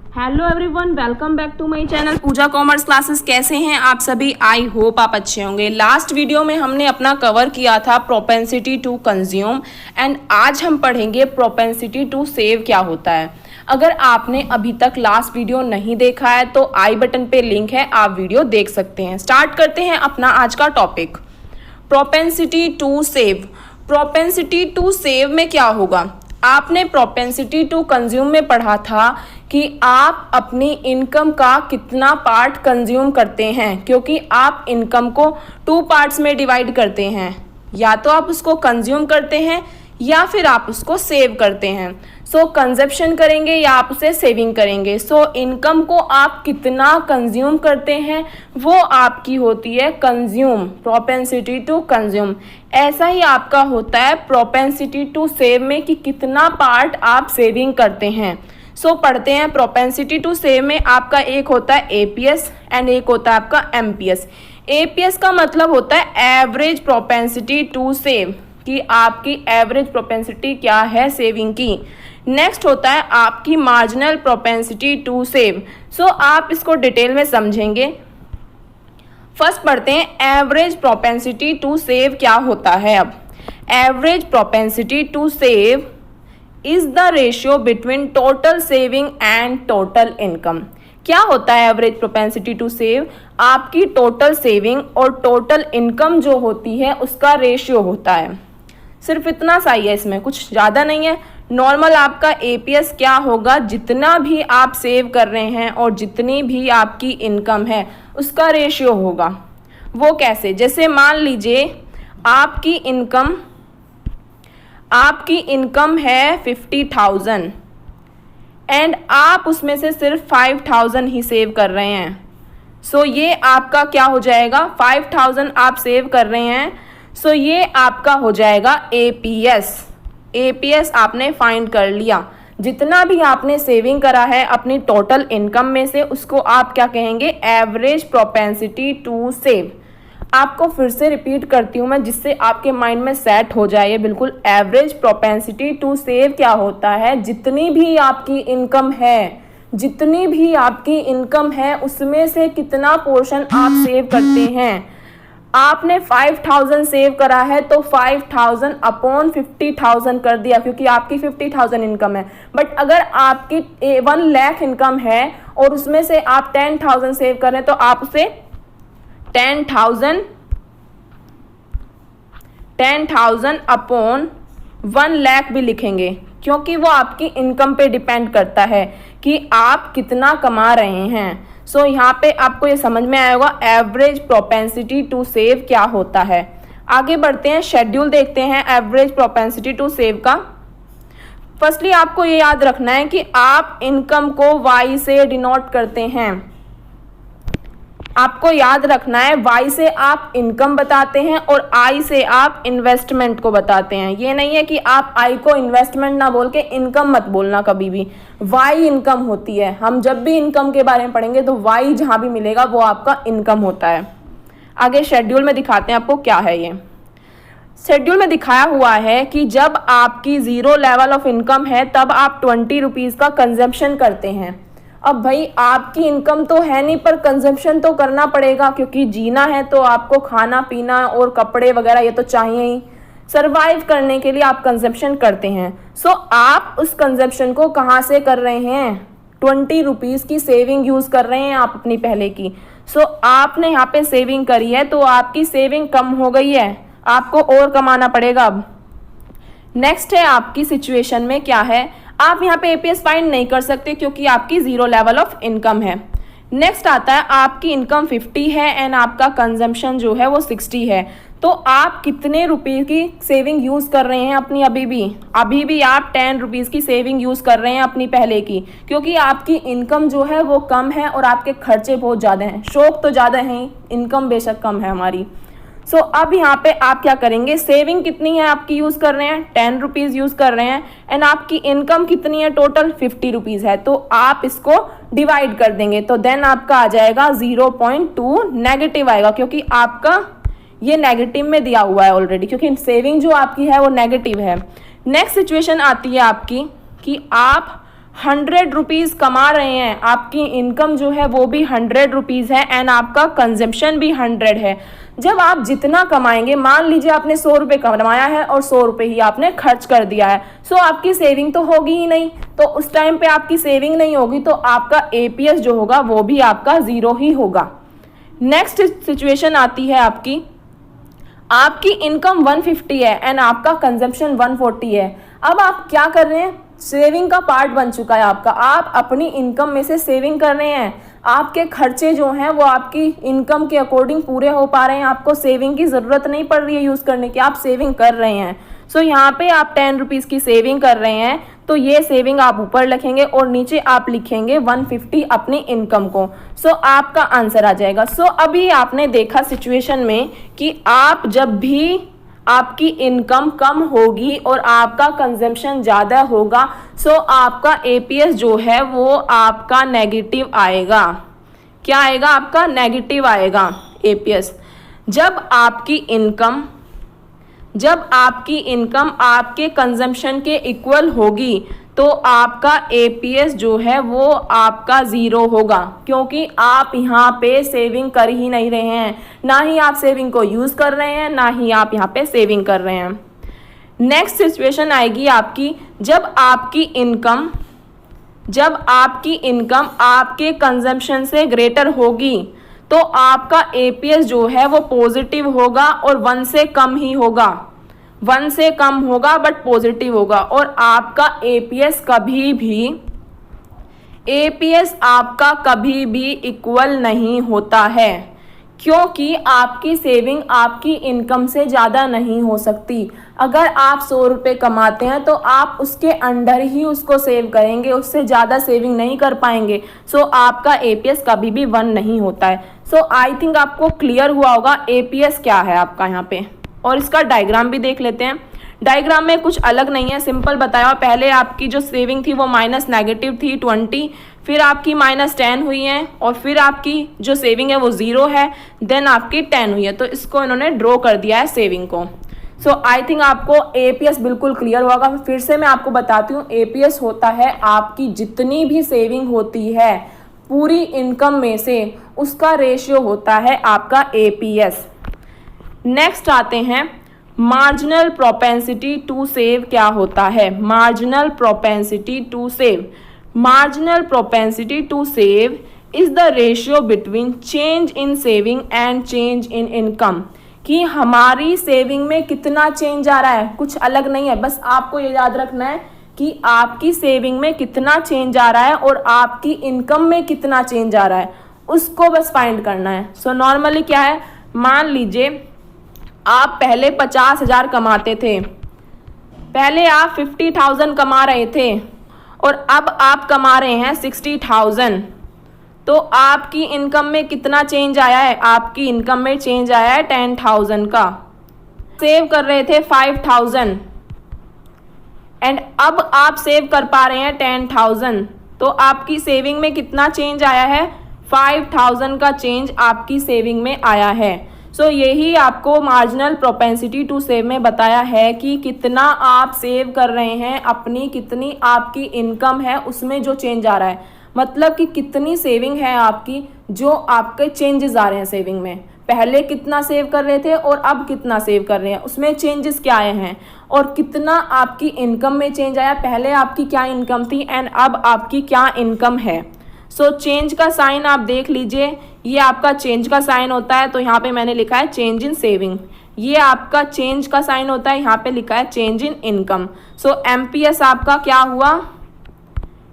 Hello everyone, welcome back to my channel Pooja commerce classes. कैसे हैं आप सभी? आई होप आप अच्छे होंगे। लास्ट वीडियो में हमने अपना कवर किया था प्रोपेंसिटी टू कंज्यूम एंड आज हम पढ़ेंगे प्रोपेंसिटी टू सेव क्या होता है। अगर आपने अभी तक लास्ट वीडियो नहीं देखा है तो आई बटन पे लिंक है, आप वीडियो देख सकते हैं। स्टार्ट करते हैं अपना आज का topic, propensity to save. Propensity to save में क्या होगा? आपने प्रोपेंसिटी टू कंज्यूम में पढ़ा था कि आप अपनी इनकम का कितना पार्ट कंज्यूम करते हैं, क्योंकि आप इनकम को 2 पार्ट्स में डिवाइड करते हैं। या तो आप उसको कंज्यूम करते हैं या फिर आप उसको सेव करते हैं। सो कंजप्शन करेंगे या आप उसे सेविंग करेंगे। सो इनकम को आप कितना कंज्यूम करते हैं वो आपकी होती है कंज्यूम, प्रोपेंसिटी टू कंज्यूम। ऐसा ही आपका होता है प्रोपेंसिटी टू सेव में कि कितना पार्ट आप सेविंग करते हैं। सो पढ़ते हैं प्रोपेंसिटी टू सेव में आपका एक होता है एपीएस एंड एक होता है आपका एमपीएस। एपीएस का मतलब होता है एवरेज प्रोपेंसिटी टू सेव, कि आपकी एवरेज प्रोपेंसिटी क्या है सेविंग की। नेक्स्ट होता है आपकी मार्जिनल प्रोपेंसिटी टू सेव। सो आप इसको डिटेल में समझेंगे। फर्स्ट पढ़ते हैं एवरेज प्रोपेंसिटी टू सेव क्या होता है। अब average propensity to save is the ratio between total saving and total income. क्या होता है एवरेज प्रोपेंसिटी टू सेव? आपकी टोटल सेविंग और टोटल इनकम जो होती है उसका रेशियो होता है। सिर्फ इतना सा ही है, इसमें कुछ ज़्यादा नहीं है। नॉर्मल आपका एपीएस क्या होगा? जितना भी आप सेव कर रहे हैं और जितनी भी आपकी इनकम है उसका रेशियो होगा। वो कैसे? जैसे मान लीजिए आपकी इनकम है 50,000 एंड आप उसमें से सिर्फ 5,000 ही सेव कर रहे हैं। सो ये आपका क्या हो जाएगा? 5,000 आप सेव कर रहे हैं, सो ये आपका हो जाएगा एपीएस। एपीएस आपने फाइंड कर लिया। जितना भी आपने सेविंग करा है अपनी टोटल इनकम में से उसको आप क्या कहेंगे? Average propensity to save. आपको फिर से रिपीट करती हूँ मैं, जिससे आपके माइंड में सेट हो जाए बिल्कुल। एवरेज प्रोपेंसिटी टू सेव क्या होता है? जितनी भी आपकी इनकम है उसमें से कितना पोर्शन आप सेव करते हैं। आपने 5,000 सेव करा है तो 5,000 अपॉन 50,000 कर दिया, क्योंकि आपकी 50,000 इनकम है। बट अगर आपकी 1 लाख इनकम है और उसमें से आप 10,000 सेव कर रहे हैं तो आप उसे 10,000 अपॉन 1 लाख भी लिखेंगे, क्योंकि वो आपकी इनकम पे डिपेंड करता है कि आप कितना कमा रहे हैं। सो यहाँ पे आपको ये समझ में आएगा एवरेज प्रोपेंसिटी टू सेव क्या होता है। आगे बढ़ते हैं, शेड्यूल देखते हैं एवरेज प्रोपेंसिटी टू सेव का। फर्स्टली आपको ये याद रखना है कि आप इनकम को वाई से डिनोट करते हैं। आपको याद रखना है वाई से आप इनकम बताते हैं और आई से आप इन्वेस्टमेंट को बताते हैं। ये नहीं है कि आप आई को इन्वेस्टमेंट ना बोल के इनकम मत बोलना कभी भी। वाई इनकम होती है। हम जब भी इनकम के बारे में पढ़ेंगे तो वाई जहां भी मिलेगा वो आपका इनकम होता है। आगे शेड्यूल में दिखाते हैं आपको क्या है ये। शेड्यूल में दिखाया हुआ है कि जब आपकी 0 लेवल ऑफ इनकम है तब आप 20 रुपीज़ का कंजम्पशन करते हैं। अब भाई आपकी इनकम तो है नहीं, पर कंजम्पशन तो करना पड़ेगा, क्योंकि जीना है तो आपको खाना पीना और कपड़े वगैरह ये तो चाहिए ही। सरवाइव करने के लिए आप कंजम्पशन करते हैं। सो आप उस कंजम्पशन को कहाँ से कर रहे हैं? 20 रुपीज़ की सेविंग यूज़ कर रहे हैं आप अपनी पहले की। सो आपने यहाँ पे सेविंग करी है तो आपकी सेविंग कम हो गई है, आपको और कमाना पड़ेगा। अब नेक्स्ट है आपकी सिचुएशन में क्या है? आप यहाँ पे एपीएस फाइंड नहीं कर सकते क्योंकि आपकी 0 लेवल ऑफ इनकम है। नेक्स्ट आता है आपकी इनकम 50 है एंड आपका कंजम्पशन जो है वो 60 है। तो आप कितने रुपए की सेविंग यूज़ कर रहे हैं अपनी? अभी भी आप 10 रुपीज़ की सेविंग यूज़ कर रहे हैं अपनी पहले की, क्योंकि आपकी इनकम जो है वो कम है और आपके खर्चे बहुत ज़्यादा हैं। शौक तो ज़्यादा हैं, इनकम बेशक कम है हमारी। सो अब यहाँ पे आप क्या करेंगे? सेविंग कितनी है आपकी यूज़ कर रहे हैं? 10 रुपीज़ यूज़ कर रहे हैं एंड आपकी इनकम कितनी है? टोटल 50 रुपीज़ है। तो आप इसको डिवाइड कर देंगे तो देन आपका आ जाएगा 0.2 नेगेटिव आएगा, क्योंकि आपका ये नेगेटिव में दिया हुआ है ऑलरेडी, क्योंकि सेविंग जो आपकी है वो नेगेटिव है। नेक्स्ट सिचुएशन आती है आपकी कि आप ₹100 कमा रहे हैं, आपकी इनकम जो है वो भी ₹100 है एंड आपका कंजम्पशन भी 100 है। जब आप जितना कमाएंगे, मान लीजिए आपने ₹100 कमाया है और ₹100 ही आपने खर्च कर दिया है, सो आपकी सेविंग तो होगी ही नहीं। तो उस टाइम पे आपकी सेविंग नहीं होगी तो आपका एपीएस जो होगा वो भी आपका 0 ही होगा। नेक्स्ट सिचुएशन आती है आपकी इनकम 150 है एंड आपका कंजम्पशन 140 है। अब आप क्या कर रहे हैं, सेविंग का पार्ट बन चुका है आपका, आप अपनी इनकम में से सेविंग कर रहे हैं, आपके खर्चे जो हैं वो आपकी इनकम के अकॉर्डिंग पूरे हो पा रहे हैं, आपको सेविंग की ज़रूरत नहीं पड़ रही है यूज़ करने की, आप सेविंग कर रहे हैं। सो यहाँ पे आप ₹10 की सेविंग कर रहे हैं, तो ये सेविंग आप ऊपर लिखेंगे और नीचे आप लिखेंगे 150 अपनी इनकम को। सो आपका आंसर आ जाएगा। सो अभी आपने देखा सिचुएशन में कि आप जब भी आपकी इनकम कम होगी और आपका कंजम्पशन ज़्यादा होगा, सो आपका एपीएस जो है वो आपका नेगेटिव आएगा। क्या आएगा? आपका नेगेटिव आएगा एपीएस। जब आपकी इनकम आपके कंजम्पशन के इक्वल होगी तो आपका एपीएस जो है वो आपका 0 होगा, क्योंकि आप यहाँ पे सेविंग कर ही नहीं रहे हैं, ना ही आप सेविंग को यूज़ कर रहे हैं, ना ही आप यहाँ पे सेविंग कर रहे हैं। नेक्स्ट सिचुएशन आएगी आपकी, जब आपकी इनकम आपके कंजम्पशन से ग्रेटर होगी तो आपका एपीएस जो है वो पॉजिटिव होगा और 1 से कम ही होगा, 1 से कम होगा बट पॉजिटिव होगा। और आपका एपीएस आपका कभी भी इक्वल नहीं होता है, क्योंकि आपकी सेविंग आपकी इनकम से ज़्यादा नहीं हो सकती। अगर आप ₹100 कमाते हैं तो आप उसके अंडर ही उसको सेव करेंगे, उससे ज़्यादा सेविंग नहीं कर पाएंगे। सो आपका एपीएस कभी भी 1 नहीं होता है। सो आई थिंक आपको क्लियर हुआ होगा एपीएस क्या है आपका यहाँ पे। और इसका डायग्राम भी देख लेते हैं। डायग्राम में कुछ अलग नहीं है, सिंपल बताया। पहले आपकी जो सेविंग थी वो नेगेटिव थी 20, फिर आपकी -10 हुई है और फिर आपकी जो सेविंग है वो 0 है, देन आपकी 10 हुई है। तो इसको इन्होंने ड्रॉ कर दिया है सेविंग को। सो आई थिंक आपको एपीएस बिल्कुल क्लियर होगा। फिर से मैं आपको बताती हूँ, एपीएस होता है आपकी जितनी भी सेविंग होती है पूरी इनकम में से, उसका रेशियो होता है आपका एपीएस। नेक्स्ट आते हैं मार्जिनल प्रोपेंसिटी टू सेव क्या होता है। Marginal propensity to save is the ratio between change in saving and change in income, कि हमारी सेविंग में कितना चेंज आ रहा है, कुछ अलग नहीं है। बस आपको ये याद रखना है कि आपकी सेविंग में कितना चेंज आ रहा है और आपकी इनकम में कितना चेंज आ रहा है, उसको बस फाइंड करना है। सो नॉर्मली क्या है, मान लीजिए आप पहले 50,000 कमाते थे, पहले आप 50,000 कमा रहे थे और अब आप कमा रहे हैं 60,000, तो आपकी इनकम में कितना चेंज आया है? आपकी इनकम में चेंज आया है 10,000 का। सेव कर रहे थे 5,000 एंड अब आप सेव कर पा रहे हैं 10,000, तो आपकी सेविंग में कितना चेंज आया है? 5,000 का चेंज आपकी सेविंग में आया है। सो यही आपको मार्जिनल प्रोपेंसिटी टू सेव में बताया है कि कितना आप सेव कर रहे हैं, अपनी कितनी आपकी इनकम है उसमें जो चेंज आ रहा है, मतलब कि कितनी सेविंग है आपकी, जो आपके चेंजेस आ रहे हैं सेविंग में। पहले कितना सेव कर रहे थे और अब कितना सेव कर रहे हैं, उसमें चेंजेस क्या आए हैं, और कितना आपकी इनकम में चेंज आया, पहले आपकी क्या इनकम थी एंड अब आपकी क्या इनकम है। सो चेंज का साइन आप देख लीजिए, ये आपका चेंज का साइन होता है, तो यहाँ पे मैंने लिखा है चेंज इन सेविंग। ये आपका चेंज का साइन होता है, यहाँ पे लिखा है change in income. So MPS आपका क्या हुआ?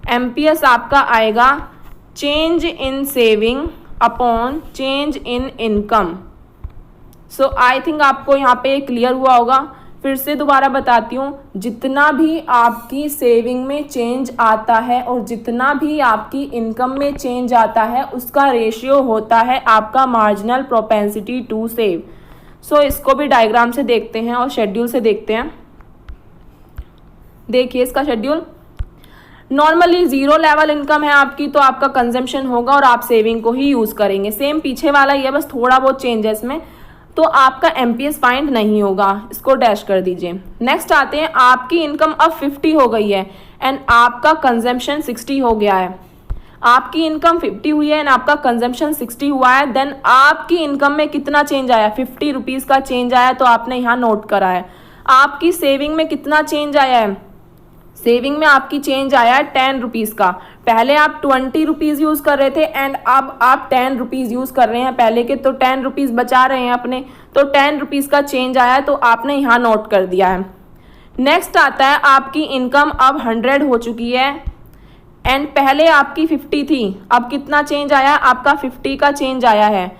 एमपीएस आपका आएगा change in saving upon change in income. So I think आपको यहाँ पे क्लियर हुआ होगा। फिर से दोबारा बताती हूँ, जितना भी आपकी सेविंग में चेंज आता है और जितना भी आपकी इनकम में चेंज आता है उसका रेशियो होता है आपका मार्जिनल प्रोपेंसिटी टू सेव। सो इसको भी डायग्राम से देखते हैं और शेड्यूल से देखते हैं। देखिए इसका शेड्यूल, नॉर्मली 0 लेवल इनकम है आपकी तो आपका कंजम्पशन होगा और आप सेविंग को ही यूज़ करेंगे। सेम पीछे वाला ही है, बस थोड़ा बहुत चेंज है इसमें। तो आपका एमपीएस फाइंड नहीं होगा, इसको डैश कर दीजिए। नेक्स्ट आते हैं, आपकी इनकम अब 50 हो गई है एंड आपका कंजम्पशन 60 हो गया है। आपकी इनकम 50 हुई है एंड आपका कंजम्पशन 60 हुआ है, देन आपकी इनकम में कितना चेंज आया, 50 रुपीज़ का चेंज आया, तो आपने यहाँ नोट करा है। आपकी सेविंग में कितना चेंज आया है, सेविंग में आपकी चेंज आया है 10 रुपीज़ का। पहले आप 20 रुपीज़ यूज़ कर रहे थे एंड अब आप 10 रुपीज़ यूज़ कर रहे हैं, पहले के तो 10 रुपीज़ बचा रहे हैं अपने, तो 10 रुपीज़ का चेंज आया है, तो आपने यहाँ नोट कर दिया है। नेक्स्ट आता है, आपकी इनकम अब 100 हो चुकी है एंड पहले आपकी 50 थी, अब कितना चेंज आया, आपका 50 का चेंज आया है।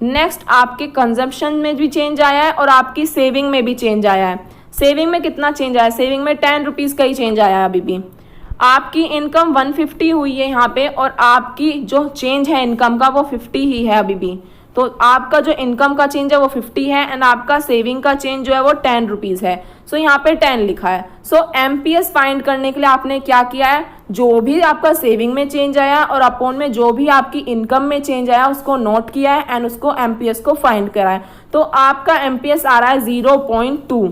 नेक्स्ट आपके कंजम्पशन में भी चेंज आया है और आपकी सेविंग में भी चेंज आया है। सेविंग में कितना चेंज आया, सेविंग में 10 रुपीज़ का ही चेंज आया है अभी भी। आपकी इनकम 150 हुई है यहाँ पे और आपकी जो चेंज है इनकम का वो 50 ही है अभी भी। तो आपका जो इनकम का चेंज है वो 50 है एंड आपका सेविंग का चेंज जो है वो 10 रुपीज़ है। सो यहाँ पे 10 लिखा है। सो एमपीएस फाइंड करने के लिए आपने क्या किया है, जो भी आपका सेविंग में चेंज आया और अपॉन में जो भी आपकी इनकम में चेंज आया उसको नोट किया है एंड उसको एमपीएस को फाइंड करा है। तो आपका एमपीएस आ रहा है 0.2।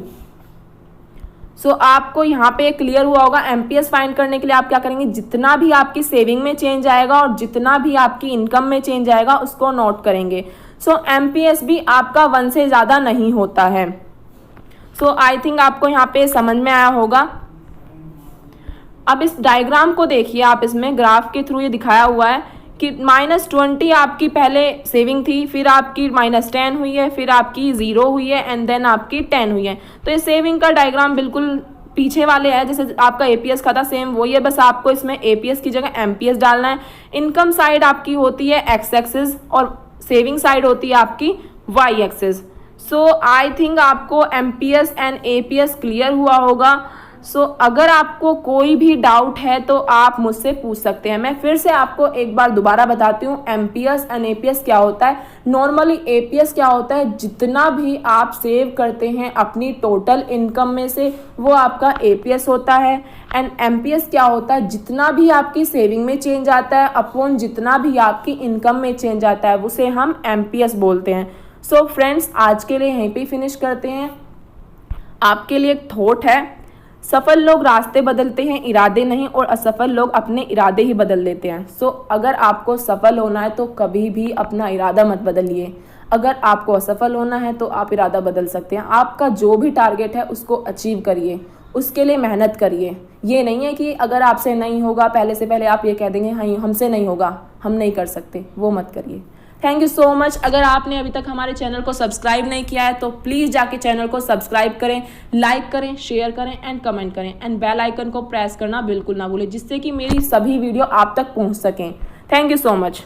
सो आपको यहाँ पे क्लियर हुआ होगा। एमपीएस फाइंड करने के लिए आप क्या करेंगे, जितना भी आपकी सेविंग में चेंज आएगा और जितना भी आपकी इनकम में चेंज आएगा उसको नोट करेंगे। सो एमपीएस भी आपका 1 से ज़्यादा नहीं होता है। सो आई थिंक आपको यहाँ पे समझ में आया होगा। अब इस डायग्राम को देखिए आप, इसमें ग्राफ के थ्रू ये दिखाया हुआ है कि -20 आपकी पहले सेविंग थी, फिर आपकी -10 हुई है, फिर आपकी 0 हुई है एंड देन आपकी 10 हुई है। तो ये सेविंग का डायग्राम बिल्कुल पीछे वाले है, जैसे आपका एपीएस का था सेम वही है, बस आपको इसमें एपीएस की जगह एमपीएस डालना है। इनकम साइड आपकी होती है एक्स एक्सिस और सेविंग साइड होती है आपकी Y axis. So I think आपको एमपीएस एंड एपीएस क्लियर हुआ होगा। सो अगर आपको कोई भी डाउट है तो आप मुझसे पूछ सकते हैं। मैं फिर से आपको एक बार दोबारा बताती हूँ, एमपीएस एंड एपीएस क्या होता है। नॉर्मली एपीएस क्या होता है, जितना भी आप सेव करते हैं अपनी टोटल इनकम में से वो आपका एपीएस होता है। एंड एमपीएस क्या होता है, जितना भी आपकी सेविंग में चेंज आता है अपॉन जितना भी आपकी इनकम में चेंज आता है उसे हम एमपीएस बोलते हैं। सो फ्रेंड्स, आज के लिए यहीं पे फिनिश करते हैं। आपके लिए एक थॉट है, सफल लोग रास्ते बदलते हैं, इरादे नहीं, और असफल लोग अपने इरादे ही बदल देते हैं। सो अगर आपको सफल होना है तो कभी भी अपना इरादा मत बदलिए। अगर आपको असफल होना है तो आप इरादा बदल सकते हैं। आपका जो भी टारगेट है उसको अचीव करिए, उसके लिए मेहनत करिए। ये नहीं है कि अगर आपसे नहीं होगा पहले से पहले आप ये कह देंगे हाँ हमसे नहीं होगा, हम नहीं कर सकते, वो मत करिए। Thank you so much. अगर आपने अभी तक हमारे चैनल को सब्सक्राइब नहीं किया है तो प्लीज़ जाके चैनल को सब्सक्राइब करें, लाइक करें, शेयर करें एंड कमेंट करें एंड बेल आइकन को प्रेस करना बिल्कुल ना भूलें, जिससे कि मेरी सभी वीडियो आप तक पहुंच सकें। Thank you so much.